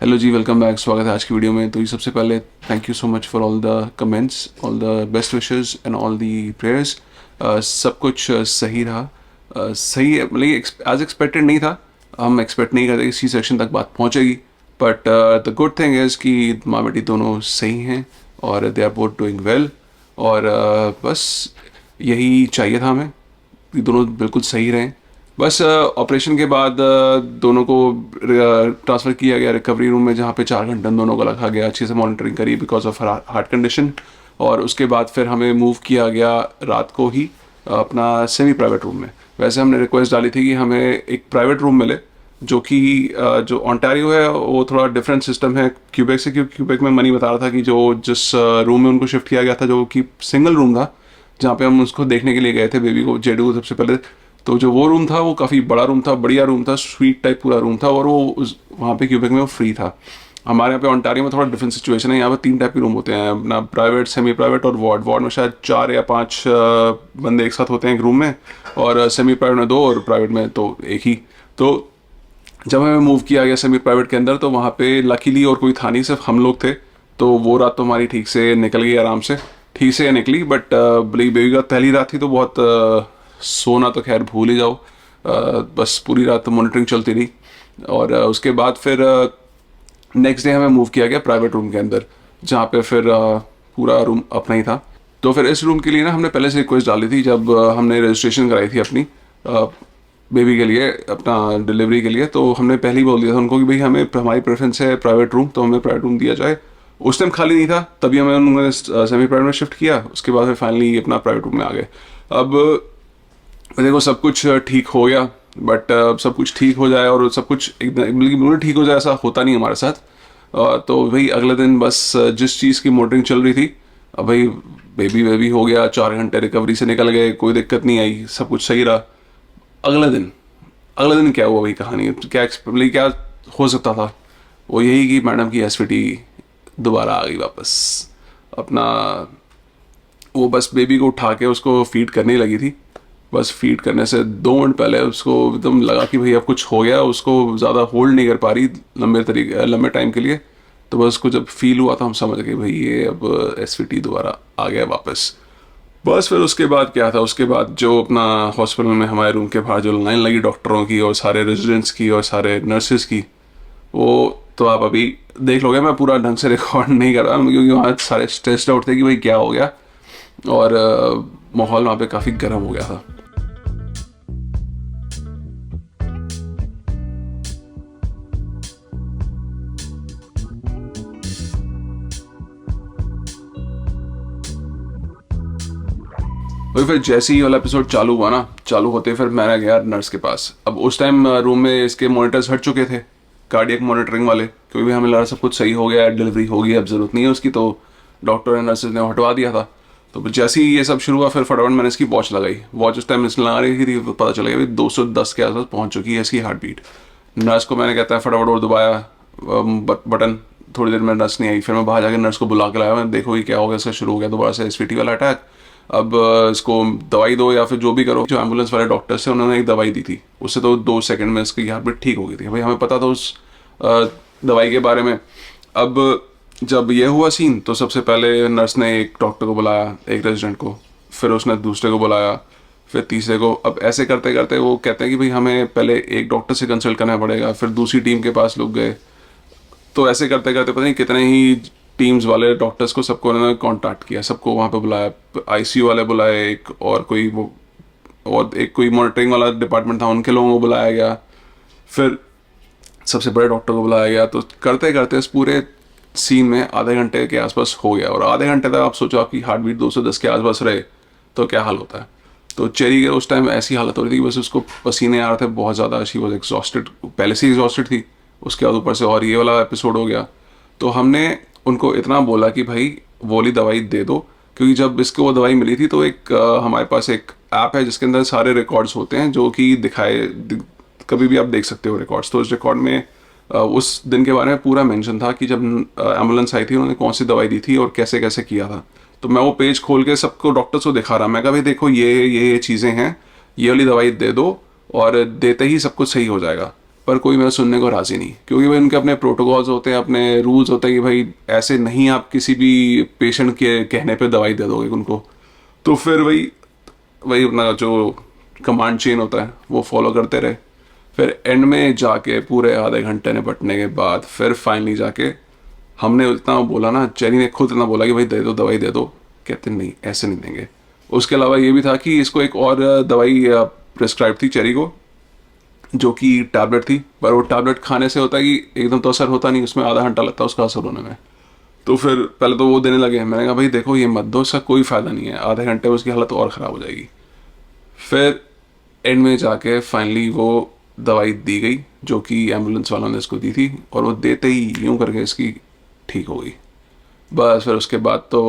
Hello जी, welcome back. स्वागत है आज की वीडियो में। तो ये सबसे पहले thank you so much for all the comments, all the best wishes and all the prayers. सब कुछ सही रहा। सही मतलब एज एक्सपेक्टेड नहीं था। हम एक्सपेक्ट नहीं करते इसी सेक्शन तक बात पहुंचेगी, but the good thing is कि माँ बेटी दोनों सही हैं और they are both doing well. और बस यही चाहिए था हमें कि दोनों बिल्कुल सही रहें। बस ऑपरेशन के बाद दोनों को ट्रांसफ़र किया गया रिकवरी रूम में, जहाँ पे 4 घंटे दोनों को रखा गया, अच्छे से मॉनिटरिंग करी बिकॉज ऑफ हार्ट कंडीशन। और उसके बाद फिर हमें मूव किया गया रात को ही अपना सेमी प्राइवेट रूम में। वैसे हमने रिक्वेस्ट डाली थी कि हमें एक प्राइवेट रूम मिले, जो कि जो ओंटारियो है वो थोड़ा डिफरेंट सिस्टम है क्यूबेक से, क्योंकि क्यूबेक में मनी बता रहा था कि जो जिस रूम में उनको शिफ्ट किया गया था, जो कि सिंगल रूम था, जहाँ पे हम उसको देखने के लिए गए थे, बेबी को, जेडू को सबसे पहले। तो जो वो रूम था वो काफ़ी बड़ा रूम था, बढ़िया रूम था, स्वीट टाइप पूरा रूम था, और वो उस वहाँ पे क्यूबेक में वो फ्री था। हमारे यहाँ पे ओंटारियो में थोड़ा डिफरेंट सिचुएशन है। यहाँ पे 3 टाइप के रूम होते हैं अपना, प्राइवेट, सेमी प्राइवेट और वार्ड। वार्ड में शायद 4 या 5 बंदे एक साथ होते हैं एक रूम में, और सेमी प्राइवेट में 2 और प्राइवेट में तो एक ही। तो जब हमें मूव किया गया सेमी प्राइवेट के अंदर, तो वहाँ पे लकीली और कोई था नहीं, सिर्फ हम लोग थे। तो वो रात तो हमारी ठीक से निकल गई, आराम से ठीक से निकली। बट बेबी का पहली रात थी तो बहुत सोना तो खैर भूल ही जाओ। बस पूरी रात मॉनिटरिंग चलती रही। और उसके बाद फिर नेक्स्ट डे हमें मूव किया गया प्राइवेट रूम के अंदर, जहाँ पे फिर पूरा रूम अपना ही था। तो फिर इस रूम के लिए ना हमने पहले से रिक्वेस्ट डाली थी, जब हमने रजिस्ट्रेशन कराई थी अपनी बेबी के लिए, अपना डिलीवरी के लिए। तो हमने पहले ही बोल दिया था उनको कि भाई हमें, हमारी प्रेफरेंस है प्राइवेट रूम, तो हमें प्राइवेट रूम दिया जाए। उस टाइम खाली नहीं था, तभी हमें उन्होंने सेमी प्राइवेट में शिफ्ट किया। उसके बाद फिर फाइनली अपना प्राइवेट रूम में आ गए। अब देखो सब कुछ ठीक हो गया, बट सब कुछ ठीक हो जाए और सब कुछ एकदम बिल्कुल ठीक हो जाए ऐसा होता नहीं हमारे साथ। तो भाई अगले दिन बस जिस चीज़ की मॉनिटरिंग चल रही थी, अब भाई बेबी बेबी हो गया, 4 घंटे रिकवरी से निकल गए, कोई दिक्कत नहीं आई, सब कुछ सही रहा। अगले दिन क्या हुआ, वही कहानी। क्या हो सकता था, वो यही कि मैडम की एसवीटी दोबारा आ गई वापस। अपना वो बस बेबी को उठा के उसको फीड करने लगी थी। बस फीड करने से 2 मिनट पहले उसको एकदम लगा कि भाई अब कुछ हो गया। उसको ज़्यादा होल्ड नहीं कर पा रही लंबे टाइम के लिए। तो बस उसको जब फील हुआ तो हम समझ गए भाई ये अब एसवीटी दोबारा आ गया वापस। बस फिर उसके बाद क्या था, उसके बाद जो अपना हॉस्पिटल में हमारे रूम के बाहर जो लाइन लगी डॉक्टरों की और सारे रेजिडेंट्स की और सारे नर्सेज की, वो तो आप अभी देख लोगे। मैं पूरा ढंग से रिकॉर्ड नहीं कर रहा क्योंकि वहाँ सारे स्ट्रेस्ड आउट थे कि भाई क्या हो गया। और माहौल वहाँ पे काफ़ी गर्म हो गया था। वही फिर जैसे ही वाला एपिसोड चालू हुआ ना, चालू होते फिर मैं गया नर्स के पास। अब उस टाइम रूम में इसके मॉनिटर्स हट चुके थे, कार्डियक मॉनिटरिंग वाले, क्योंकि हमें लगा सब कुछ सही हो गया, डिलीवरी हो गई, अब ज़रूरत नहीं है उसकी। तो डॉक्टर एंड नर्सेज ने हटवा दिया था। तो जैसे ही ये सब शुरू हुआ, फिर फटाफट मैंने इसकी वॉच लगाई। वॉच उस टाइम इसने लगा रही थी, पता चला गया 210 के आसपास पहुँच चुकी है इसकी हार्ट बीट। नर्स को मैंने कहता है फटाफट और दबाया बटन। थोड़ी देर में नर्स नहीं आई, फिर मैं बाहर जाकर नर्स को बुला के लाया। मैं देखो ये क्या हो गया, इसका शुरू हो गया दोबारा से एसवीटी वाला अटैक। अब इसको दवाई दो या फिर जो भी करो। जो एम्बुलेंस वाले डॉक्टर्स थे उन्होंने एक दवाई दी थी, उससे तो 2 सेकंड में इसकी हार्ट बीट ठीक हो गई थी। भाई हमें पता था उस दवाई के बारे में। अब जब ये हुआ सीन, तो सबसे पहले नर्स ने एक डॉक्टर को बुलाया, एक रेजिडेंट को, फिर उसने दूसरे को बुलाया, फिर तीसरे को। अब ऐसे करते करते वो कहते हैं कि भाई हमें पहले एक डॉक्टर से कंसल्ट करना पड़ेगा, फिर दूसरी टीम के पास लोग गए। तो ऐसे करते करते पता नहीं कितने ही टीम्स वाले डॉक्टर्स को, सबको उन्होंने कांटेक्ट किया, सबको वहाँ पे बुलाया। आईसीयू वाले बुलाए एक, और कोई वो, और एक कोई मॉनिटरिंग वाला डिपार्टमेंट था, उनके लोगों को बुलाया गया। फिर सबसे बड़े डॉक्टर को बुलाया गया। तो करते करते इस पूरे सीन में आधे घंटे के आसपास हो गया। और आधे घंटे तक आप सोचो आपकी हार्ट बीट 210 के आसपास रहे तो क्या हाल होता है। तो चेरी के उस टाइम ऐसी हालत हो रही थी कि बस उसको पसीने आ रहे थे बहुत ज़्यादा। शी वॉज एग्जॉस्टेड, पहले से ही एग्जॉस्टेड थी, उसके बाद ऊपर से और ये वाला एपिसोड हो गया। तो हमने उनको इतना बोला कि भाई वो वाली दवाई दे दो, क्योंकि जब इसको वो दवाई मिली थी तो एक हमारे पास एक ऐप है जिसके अंदर सारे रिकॉर्ड्स होते हैं, जो कि कभी भी आप देख सकते हो रिकॉर्ड्स। तो इस रिकॉर्ड में उस दिन के बारे में पूरा मेंशन था कि जब एम्बुलेंस आई थी उन्होंने कौन सी दवाई दी थी और कैसे कैसे किया था। तो मैं वो पेज खोल के सबको डॉक्टर्स को दिखा रहा। मैं कहा भाई देखो ये चीज़ें हैं, ये वाली दवाई दे दो और देते ही सब कुछ सही हो जाएगा। पर कोई मेरा सुनने को राज़ी नहीं, क्योंकि भाई उनके अपने प्रोटोकॉल्स होते हैं, अपने रूल्स होते हैं कि भाई ऐसे नहीं आप किसी भी पेशेंट के कहने पे दवाई दे दोगे उनको। तो फिर वही अपना जो कमांड चेन होता है वो फॉलो करते रहे। फिर एंड में जाके पूरे आधे घंटे निपटने के बाद फिर फाइनली जाके हमने इतना बोला ना, चेरी ने खुद इतना बोला कि भाई दे दो दवाई दे दो, कहते नहीं ऐसे नहीं देंगे। उसके अलावा ये भी था कि इसको एक और दवाई प्रिस्क्राइब थी चेरी को, जो कि टैबलेट थी, पर वो टैबलेट खाने से होता है कि एकदम तो असर होता नहीं, उसमें आधा घंटा लगता है उसका असर होने में। तो फिर पहले तो वो देने लगे, मैंने कहा भाई देखो ये मत दो, इसका कोई फ़ायदा नहीं है, आधे घंटे में उसकी हालत और ख़राब हो जाएगी। फिर एंड में जाके फाइनली वो दवाई दी गई जो कि एम्बुलेंस वालों ने इसको दी थी, और वो देते ही यूं करके इसकी ठीक हो गई। बस फिर उसके बाद तो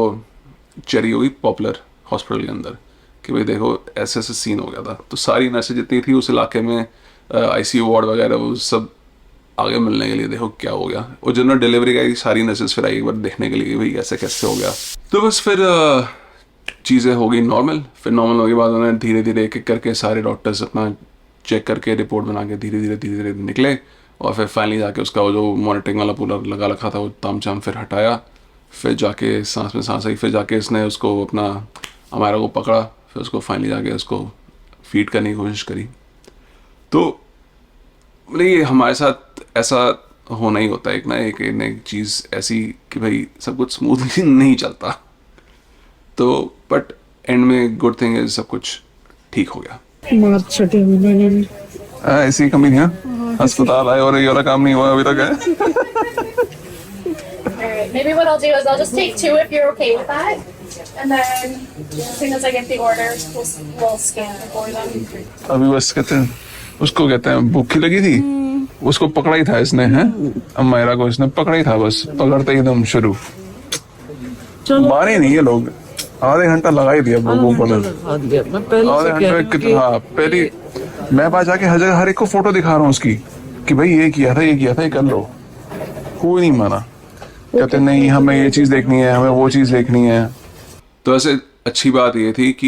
चेरी हो गई पॉपुलर हॉस्पिटल के अंदर कि भाई देखो ऐसे ऐसे सीन हो गया था। तो सारी नर्सें जितनी थी उस इलाके में, ICU वार्ड वगैरह, वो सब आगे मिलने के लिए देखो क्या हो गया। और जनरल डिलीवरी का सारी नर्सेस फिर आई एक बार देखने के लिए कि भाई ऐसे कैसे हो गया। तो बस फिर चीज़ें हो गई नॉर्मल। फिर नॉर्मल होने के बाद उन्होंने धीरे धीरे एक एक करके सारे डॉक्टर्स अपना चेक करके रिपोर्ट बना के धीरे धीरे निकले, और फिर फाइनली जाके उसका वो जो मॉनिटरिंग वाला पूरा लगा रखा था वो तामझाम फिर हटाया। फिर जाके सांस में सांस आई, फिर जाके इसने उसको अपना हमारा को पकड़ा, फिर उसको फाइनली जाके उसको फीड करने की कोशिश करी। तो मतलब ये हमारे साथ ऐसा होना ही होता है एक ना एक चीज़ ऐसी कि भाई सब कुछ स्मूथली नहीं चलता। तो बट एंड में गुड थिंग इज सब कुछ ठीक हो गया। ऐसी कमी नहीं है, अस्पताल आए और ये वाला काम नहीं हुआ अभी तक है। Alright, maybe what I'll do is I'll just take 2 if you're okay with that. And then as soon as I get the orders, we'll scan it for them. अभी बस कहते हैं उसको, कहते हैं भूखी लगी थी, उसको पकड़ा ही था इसने, है अमायरा को इसने पकड़ा ही था, बस पकड़ते ही एकदम शुरू। मारे नहीं ये लोग, आधे घंटा लगा ही दिया लोगों को। आधे घंटे कितना, हाँ पहली मैं पास जाके हर एक को फोटो दिखा रहा हूँ उसकी कि भाई ये किया था ये कर लो, कोई नहीं माना। कहते नहीं हमें ये चीज़ देखनी है, हमें वो चीज़ देखनी है। तो ऐसे अच्छी बात ये थी कि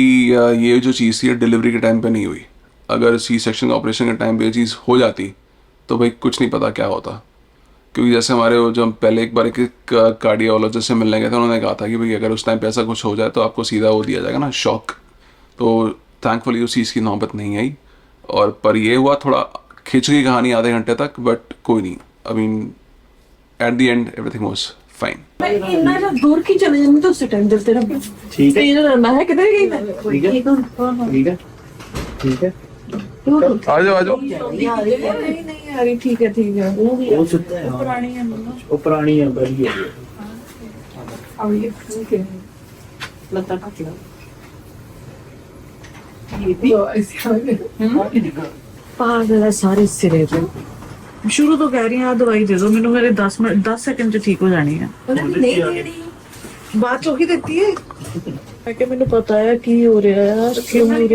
ये जो चीज़ थी डिलीवरी के टाइम पे नहीं हुई। अगर C-सेक्शन का ऑपरेशन के टाइम पे ये चीज़ हो जाती तो भाई कुछ नहीं पता क्या होता। क्योंकि जैसे हमारे वो जब पहले एक बार एक कार्डियोलॉजिस्ट से मिलने गए थे, उन्होंने कहा था कि भाई अगर उस टाइम पे ऐसा कुछ हो जाए तो आपको सीधा वो दिया जाएगा ना, शॉक। तो थैंकफुली उस चीज़ की नौबत नहीं आई। और पर ये हुआ थोड़ा खिंच गई कहानी आधे घंटे तक, बट कोई नहीं, I mean at the end everything was fine. इतना जब दूर की चले जाने तो उस टाइम दिल तेरा ठीक है, ये रहना है किधर गई मैं, ठीक है आ जाओ नहीं आ रही, ठीक है वो सुनता है, पुरानी है वो पुरानी है, बड़ी है। अब ये ठीक है लगता है ये भी पागल है सारे सिरे पे। शुरू तो कह रही है दवाई दे दो मैंने, मेरे 10 सेकंड च ठीक हो जानी है, बात चौकी देती है कि मैंने पता है की हो रहा है यार, क्यों हो रहा है,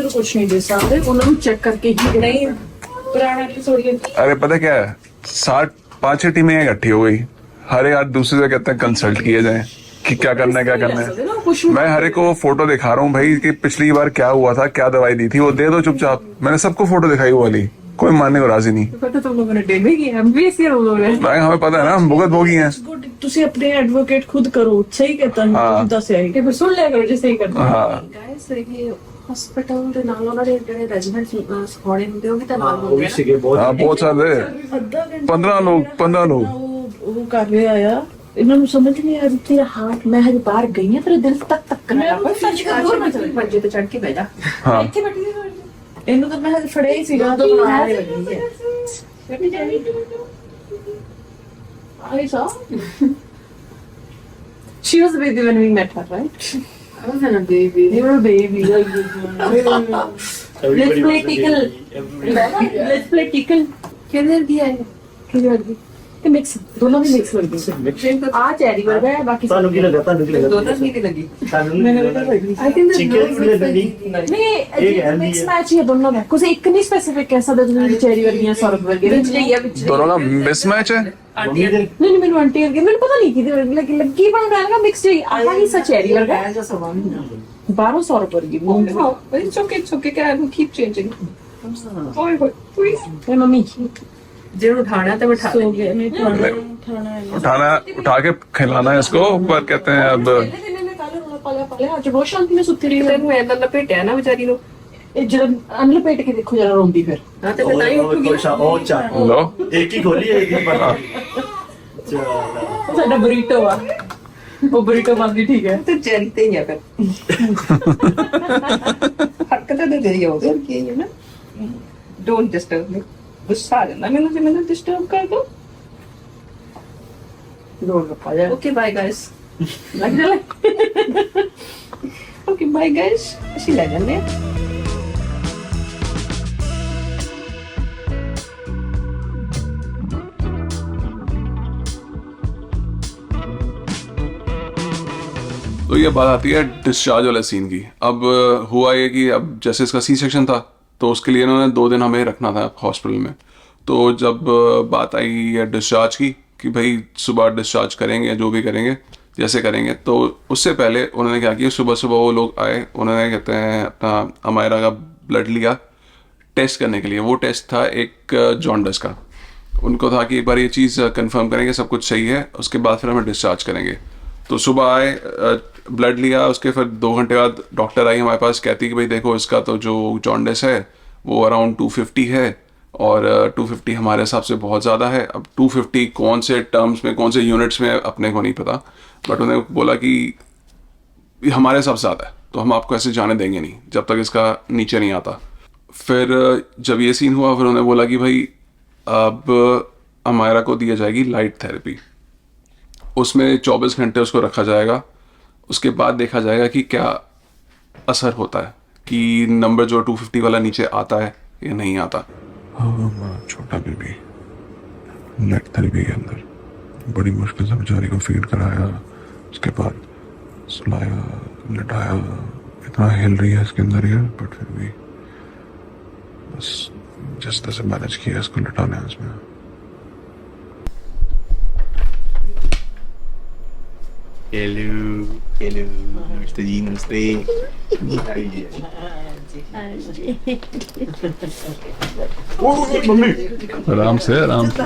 कुछ नहीं दे सकते, उन्होंने चेक करके ही नहीं पुराना एपिसोड। अरे पता क्या है, 5-6 टीमें इकट्ठी हो गई, हर एक दूसरे से कहते हैं कंसल्ट किए जाए कि क्या करना है। मैं हर एक को फोटो दिखा रहा हूँ भाई कि पिछली बार क्या हुआ था, क्या दवाई दी थी, वो दे दो चुपचाप। मैंने सबको फोटो दिखाई वो वाली, कोई मानने को राजी नहीं। पता तुम लोगों ने डेमे की हम भी इसी लोग हैं भाई, हमें पता है ना, हम भुगत भोगी हैं। तुसी अपने एडवोकेट खुद करो, सही कहता है तुम दस है कि फिर सुन लिया करो जे सही करता है। गाइस ये हॉस्पिटल ਦੇ ਨਾਲ ਉਹਨਾਂ ਦੇ ਜਿਹੜੇ ਰੈਜ਼ੀਡੈਂਟ ਸਖੋੜੇ ਹੁੰਦੇ ਉਹ ਵੀ ਤਾਂ ਨਾਲ वो भी सीखे बहुत। हाँ बहुत सारे, 15 लोग वो कर रहे आया, ਇਹਨਾਂ ਨੂੰ ਸਮਝ ਨਹੀਂ ਆ ਰਹੀ ਤੇਰਾ ਹਾਰਟ, ਮੈਂ ਹਜੇ ਬਾਹਰ ਗਈ ਹਾਂ ਤੇਰੇ ਦਿਲ ਤੱਕ ਕਰ ਰਿਹਾ ਕੋਈ ਸੱਚ ਕਰ ਦੂਰ ਮਤ ਬੰਜੇ ਤੇ ਚੜ ਕੇ ਬਹਿ ਜਾ ਇੱਥੇ ਬੈਠੀ ਇਹਨੂੰ ਤਾਂ ਮੈਂ ਹਜੇ ਫੜਿਆ ਹੀ ਸੀਗਾ ਤਾਂ ਬਣਾ ਰਹੀ ਲੱਗੀ ਹੈ ਬੈਠੀ ਜਾਣੀ I saw she was a baby when we met her, right? I wasn't a baby. You were a baby. Let's play tickle. Let's play tickle. किधर दिया है? किधर दिया? ते मिक्स दोनों भी मिक्स कर दो। आ चेरी वर्गा है बाकी तानु की लगा, तानु की लगा, दोनों की लगी। मैंने I think नहीं मिक्स मैच है दोनों में, कुछ एक नहीं स्पेसिफिक कैसा दे दूँ चेरी वर्गियाँ सौरभ वर्गियाँ दोनों का मिसमैच है। नहीं मैंने आंटी वर्गी मैंने पता नहीं कि लगी बन रहा है मिक्स चाहिए आधा ही सा चेरी वर्गा है 12 Saurabh वर्गी। It's okay, can keep changing. ਓਏ ਹੋਏ ਓਏ ਮੰਮੀ ਜਿਹਨੂੰ ਉਠਾਣਾ ਤੇ ਬਿਠਾ ਸੋ ਗਏ ਨਹੀਂ ਉਠਾਣਾ ਹੈ उठा के खिलाना है इसको, पर कहते हैं अब ਅੱਜ ਬਹੁਤ ਸ਼ਾਂਤੀ ਨਾਲ ਸੁੱਤੀ ਰਹੀ ਤੈਨੂੰ ਐਦਾਂ ਲਪੇਟਿਆ ਨਾ ਵਿਚਾਰੀ ਨੂੰ ਇਹ ਜਦੋਂ ਅਨਲਪੇਟ ਕੇ ਦੇਖੋ ਜਰਾ ਰੋਂਦੀ ਫਿਰ ਹਾਂ ਤੇ ਫਿਰ ਤਾਂ ਹੀ ਉੱਠੂਗੀ ਉਹ ਚਾਹ लो ਇੱਕ ਹੀ ਖੋਲੀ ਹੈ ਇੱਕ ਹੀ ਪਤਾ ਚਲ ਉਹ ਸਾਡਾ ਬਰੀਟੋ ਆ ਉਹ ਬਰੀਟੋ ਬੰਦੀ ਠੀਕ ਹੈ ਤੇ ਚੈਰੀ ਤੇ ਹੀ ਆ ਫਿਰ ਹਰਕਤਾਂ ਦੇ ਦੇ ਹੋ ਕੀ ਹੈ ਨਾ ਡੋਨਟ ਡਿਸਟਰਬ ਮੀ ਗੁੱਸਾ ਆ ਜਾਂਦਾ ਮੈਨੂੰ ਜੇ ਮੈਨੂੰ ਡਿਸਟਰਬ ਕਰ ਦੋ ਰੋਲ ਰੱਪਾ ਜਾ ਓਕੇ ਬਾਏ ਗਾਇਸ ਲੱਗ ਜਾ ਓਕੇ ਬਾਏ ਗਾਇਸ ਅਸੀਂ ਲੈ ਜਾਂਦੇ ਹਾਂ तो ये बात आती है डिस्चार्ज वाले सीन की। अब हुआ ये कि अब जैसे इसका सी सेक्शन था तो उसके लिए इन्होंने 2 दिन हमें रखना था हॉस्पिटल में। तो जब बात आई है डिस्चार्ज की कि भाई सुबह डिस्चार्ज करेंगे, जो भी करेंगे जैसे करेंगे, तो उससे पहले उन्होंने क्या किया, सुबह सुबह वो लोग आए, उन्होंने कहते हैं अपना अमायरा का ब्लड लिया टेस्ट करने के लिए। वो टेस्ट था एक जॉन्डिस का। उनको था कि एक बार ये चीज़ कंफर्म करेंगे सब कुछ सही है, उसके बाद फिर हमें डिस्चार्ज करेंगे। तो सुबह आए, ब्लड लिया, उसके फिर 2 घंटे बाद डॉक्टर आई हमारे पास, कहती कि भाई देखो इसका तो जो जॉन्डिस है वो अराउंड 250 है और 250 हमारे हिसाब से बहुत ज़्यादा है। अब 250 कौन से टर्म्स में, कौन से यूनिट्स में अपने को नहीं पता, बट उन्होंने बोला कि हमारे हिसाब से ज़्यादा है तो हम आपको ऐसे जाने देंगे नहीं जब तक इसका नीचे नहीं आता। फिर जब ये सीन हुआ फिर उन्होंने बोला कि भाई अब अमायरा को दी जाएगी लाइट थेरेपी, उसमें 24 घंटे उसको रखा जाएगा, उसके बाद देखा जाएगा कि क्या असर होता है, कि नंबर जो 250 वाला नीचे आता है या नहीं आता। छोटा बेबी लाइट थेरेपी के अंदर बड़ी मुश्किल से बेचारी को फीड कराया, उसके बाद सुलाया, लिटाया, इतना हिल रही है इसके अंदर ये, बट फिर भी बस जिस तरह से मैनेज किया इसको लिटाने है इसमें। हेलो नमस्ते जी, नमस्ते। मम्मी आराम से आराम से।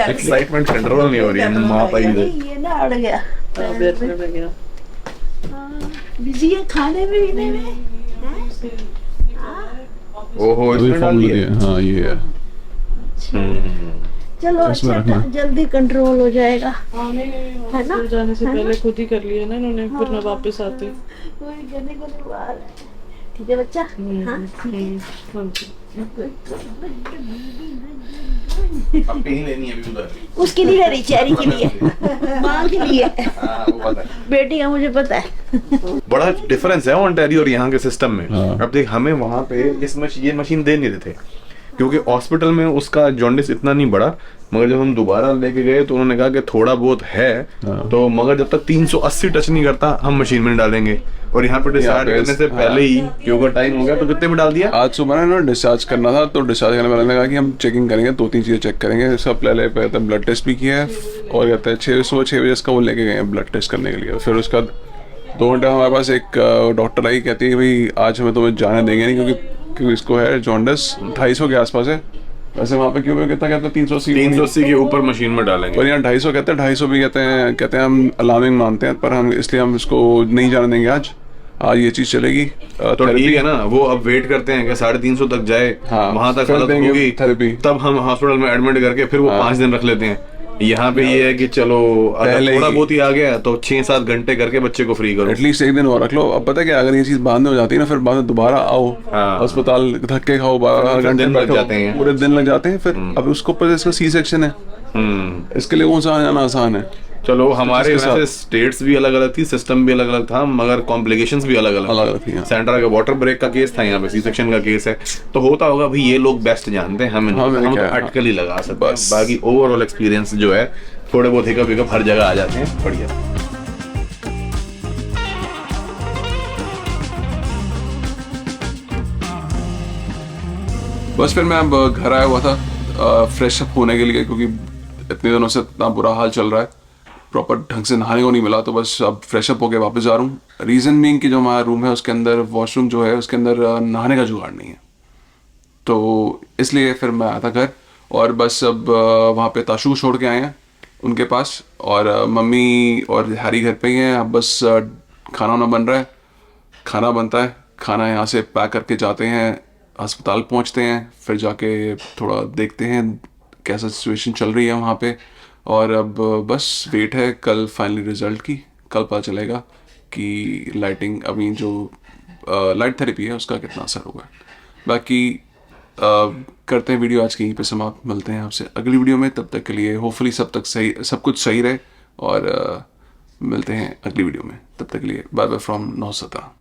एक्साइटमेंट कंट्रोल नहीं हो रही है, माँ पाई इधर। ये ना अड़ गया बिजी है खाने में पीने में ओहो इसमें डाल दिया। हाँ ये है। चलो इसमें अच्छा रखना। जल्दी कंट्रोल हो जाएगा है ना जाने से पहले खुद ही कर लिया ना इन्होंने फिर मैं वापस आती कोई गने को नहीं बाहर है। ठीक है बच्चा हाँ अब कहीं लेनी है अभी उधर। उसके लिए ले रही चेरी के लिए माँ के लिए हाँ वो पता है। बेटी का मुझे पता है बड़ा डिफरेंस है ओंटारियो और यहाँ के सिस्टम में। हाँ। अब देख हमें वहाँ पे ये मशीन दे नहीं रहे थे क्योंकि हॉस्पिटल में उसका जॉन्डिस इतना नहीं बढ़ा, मगर जब हम दोबारा लेके गए तो उन्होंने कहा कि थोड़ा बहुत है तो, मगर जब तक 380 टच नहीं करता हम मशीन में डाल देंगे। और यहाँ पे डिस्चार्ज करने से पहले ही क्योंकि टाइम हो गया तो कितने में डाल दिया। आज सुबह ना डिस्चार्ज करना था तो डिस्चार्ज करने वाले ने कहा कि हम चेकिंग करेंगे, 2-3 चीज़ें चेक करेंगे। सब पहले ब्लड टेस्ट भी किया है और कहते हैं सुबह 6 बजे इसका वो लेके गए हैं ब्लड टेस्ट करने के लिए। फिर उसका 2 घंटे हमारे पास एक डॉक्टर आई, कहती है भाई आज हमें तुम्हें जाने देंगे नहीं क्योंकि इसको है जॉन्डिस 250 के आसपास है। वैसे वहाँ पे क्यों कितना कहते हैं 380 के ऊपर मशीन में डालेंगे पर यहाँ 250 कहते हैं, 250 भी कहते हैं हम अलार्मिंग मानते हैं, पर हम इसलिए हम इसको नहीं जाने देंगे। आज ये चीज चलेगी तो ठीक है ना। वो अब वेट करते हैं कि 350 तक जाए, हाँ, वहां तक फिर हालत देंगे होगी थेरेपी। तब हम हॉस्पिटल में एडमिट करके फिर वो 5 दिन रख लेते हैं। यहाँ पे ये है कि चलो अगर पहले थोड़ा ही- बहुत ही आ गया तो 6-7 घंटे करके बच्चे को फ्री करो। एटलीस्ट एक दिन और रख लो। अब पता है क्या, अगर ये चीज बाद में हो जाती है ना फिर बाद में दोबारा आओ हाँ। अस्पताल, धक्के खाओ, 12 घंटे दिन लग बैठो, जाते हैं। पूरे दिन लग जाते हैं। फिर अब उसको ऊपर से इसका सी सेक्शन है, इसके लिए कौन सा आना जाना आसान है। चलो हमारे जिसके वैसे स्टेट्स भी अलग अलग थी, सिस्टम भी अलग अलग था, मगर कॉम्प्लिकेशंस भी अलग अलग थी, हाँ। सेंट्रा का वाटर ब्रेक का केस था, यहाँ पे सी सेक्शन का केस है। तो होता होगा भाई, ये लोग बेस्ट जानते हैं, हम तो क्या, अटकल ही लगा सकते हैं। बस। बाकी ओवरऑल एक्सपीरियंस जो है थोड़े बहुत हिकअप हर जगह आ जाते हैं। बढ़िया। बस फिर मैं अब घर आया हुआ था फ्रेश अप होने के लिए, क्योंकि इतने दिनों से इतना बुरा हाल चल रहा है, प्रॉपर ढंग से नहाने को नहीं मिला। तो बस अब फ्रेश अप होके वापस जा रहा हूँ। रीज़न बीइंग कि जो हमारा रूम है उसके अंदर वॉशरूम जो है उसके अंदर नहाने का जुगाड़ नहीं है। तो इसलिए फिर मैं आया था घर, और बस अब वहाँ पे ताशु छोड़ के आए हैं उनके पास, और मम्मी और हैरी घर पे ही हैं। अब बस खाना वाना बन रहा है, खाना बनता है, खाना यहाँ से पैक करके जाते हैं, अस्पताल पहुँचते हैं, फिर जाके थोड़ा देखते हैं कैसा सिचुएशन चल रही है वहाँ पे। और अब बस वेट है कल फाइनली रिजल्ट की, कल पता चलेगा कि लाइटिंग अभी जो लाइट थेरेपी है उसका कितना असर होगा। बाकी करते हैं वीडियो आज के यहीं पे समाप्त, मिलते हैं आपसे अगली वीडियो में, तब तक के लिए होपफुली सब कुछ सही रहे, और मिलते हैं अगली वीडियो में, तब तक के लिए बाय बाय फ्रॉम नौसता।